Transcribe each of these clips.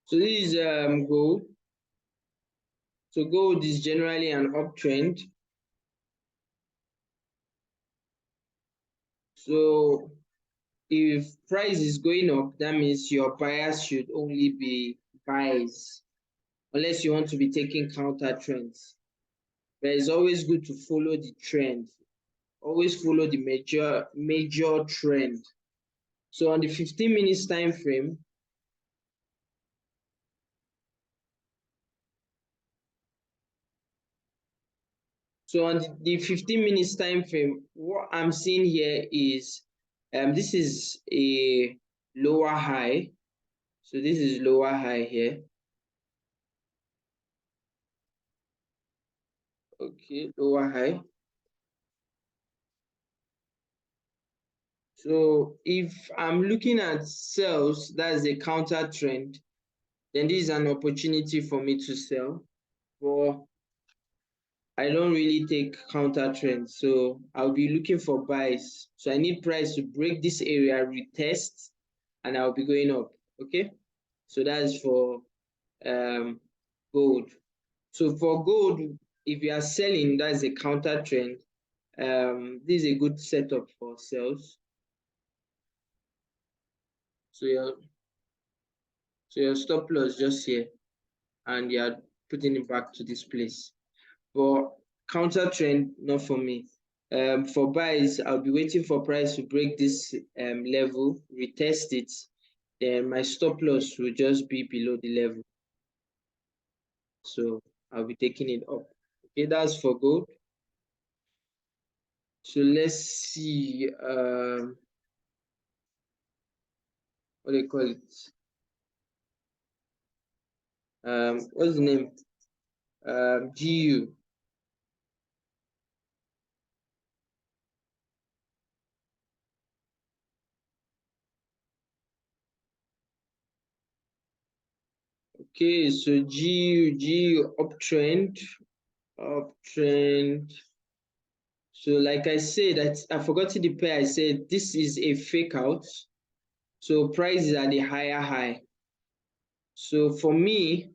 So this is gold. So gold is generally an uptrend. So if price is going up, that means your buyers should only be buys, unless you want to be taking counter trends. But it's always good to follow the trend. Always follow the major trend. So on the 15 minutes time frame, so on the 15 minutes time frame, what I'm seeing here is this is a lower high. So this is lower high here. Okay, lower high. So if I'm looking at sales, that's a counter trend, then this is an opportunity for me to sell. But I don't really take counter trends, so I'll be looking for buys. So I need price to break this area, retest, and I'll be going up. Okay, so that's for um, gold. So for gold, if you are selling, that's a counter trend. This is a good setup for sales. So your stop loss just here, and you're putting it back to this place. But counter trend, not for me. For buys, I'll be waiting for price to break this level, retest it, then my stop loss will just be below the level. So I'll be taking it up. Okay, that's for gold. So let's see what do you call it? What's the name? GU. Okay, so GU uptrend, uptrend. So like I said, I forgot the pair. I said this is a fake out. So price is at the higher high. So for me,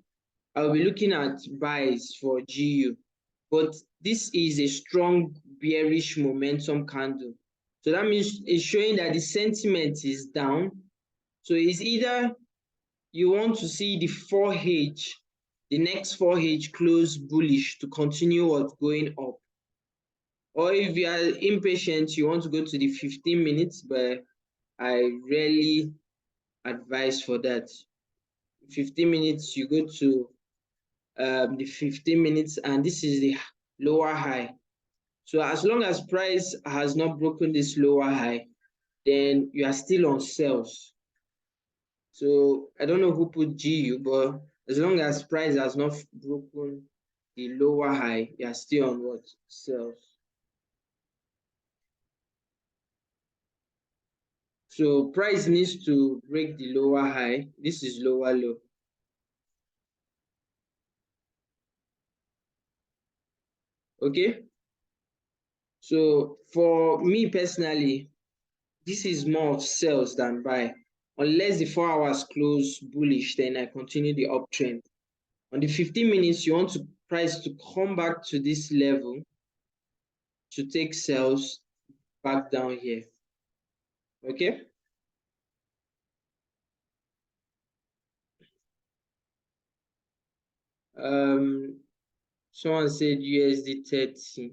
I'll be looking at buys for GU, but this is a strong bearish momentum candle. So that means it's showing that the sentiment is down. So it's either you want to see the 4H, the next 4H close bullish to continue what's going up. Or if you are impatient, you want to go to the 15 minutes, but I rarely advise for that. 15 minutes, you go to the 15 minutes, and this is the lower high. So as long as price has not broken this lower high, then you are still on sales. So I don't know who put GU, but as long as price has not broken the lower high, you are still on what? Sales. So price needs to break the lower high. This is lower low. Okay. So for me personally, this is more of sales than buy. Unless the 4 hours close bullish, then I continue the uptrend. On the 15 minutes, you want to price to come back to this level to take sales back down here. Okay. Someone said USD 30.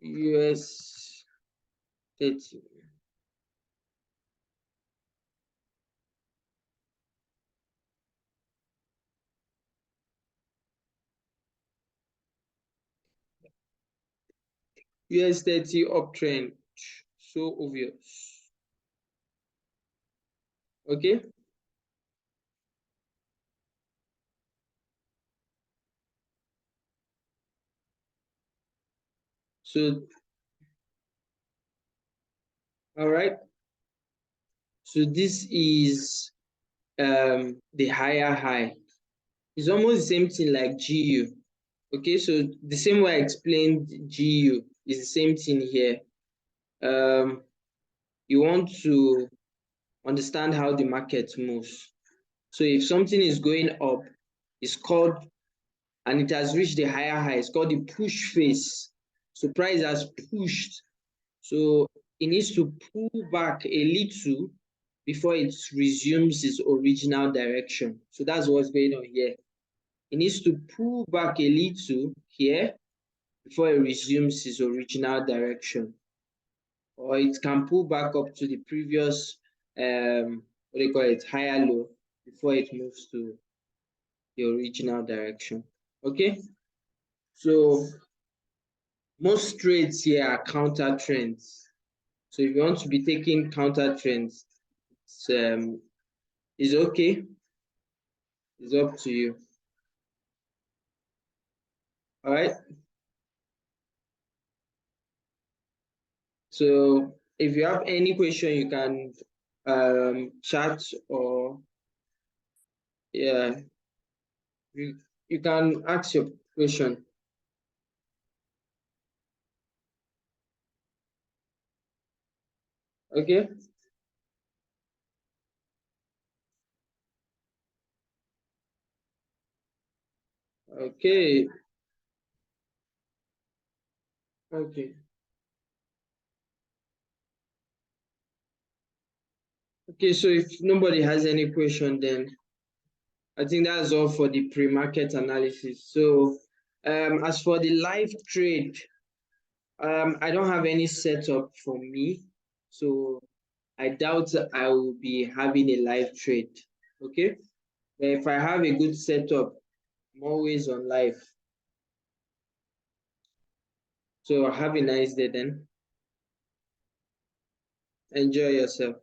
US 30. US 30 uptrend. So obvious. Okay. So, all right. So this is the higher high. It's almost the same thing like GU. Okay, so the same way I explained GU is the same thing here. You want to understand how the market moves. So if something is going up, it's called, and it has reached the higher high, it's called the push phase. So price has pushed. So it needs to pull back a little before it resumes its original direction. So that's what's going on here. It needs to pull back a little here before it resumes its original direction. Or it can pull back up to the previous, what do you call it, higher low before it moves to the original direction. Okay, so most trades here are counter trends. So if you want to be taking counter trends, it's okay. It's up to you. All right. So if you have any question, you can chat, or yeah, you can ask your question. Okay. Okay. Okay. Okay. So if nobody has any question, then I think that's all for the pre-market analysis. So as for the live trade, I don't have any setup for me, so I doubt I will be having a live trade. Okay, but if I have a good setup, I'm always on live. So have a nice day then. Enjoy yourself.